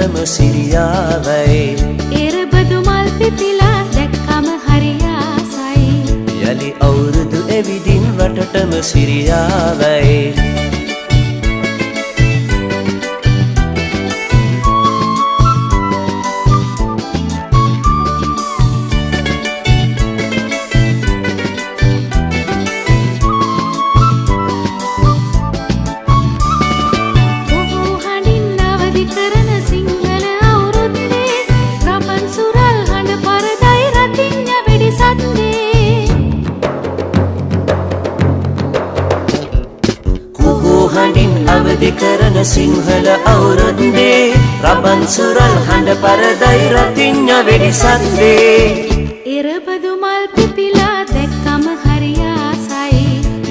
රටටම සිරියාවයි එරබදු මල් පිපිලා දැක්කම හරි ආසයි යලි අවුරුදු එවිදින් රටටම සිරියාවයි අවදි කරන සිංහල අවුරුද්දේ රබන් සුරල් හඬ පරදයි රතිඤ්ඤ වෙඩි සද්දේ එරබදු මල් පිපිලා දැක්කම හරි ආසයි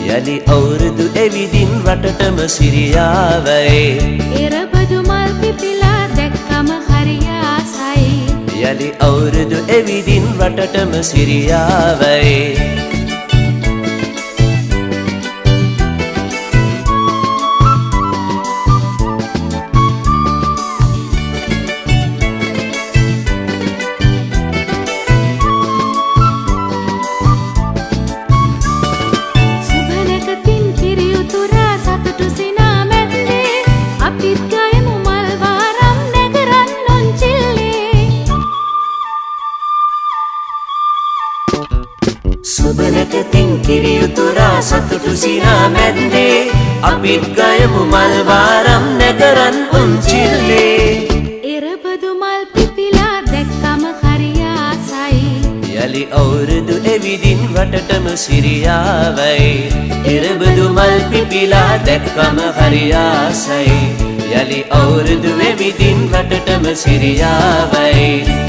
යලි අවුරුදු එවිදින් රටටම සිරියාවයි එරබදු මල් පිපිලා දැක්කම හරි ආසයි යලි අවුරුදු එවිදින් රටටම සිරියාවයි සුබනකතින් කිරියුතුරා සතුටු සිනා මැද්දේ අපිත් ගයමු මල් වාරම් නැගරන් උන්චිල්ලේ එරබදු මල් පිපිලා දැක්කම හරි ආසයි යලි අවුරුදු එවිදින් රටටම සිරියාවයි එරබදු මල් පිපිලා දැක්කම හරි ආසයි යලි අවුරුදු එවිදින් රටටම සිරියාවයි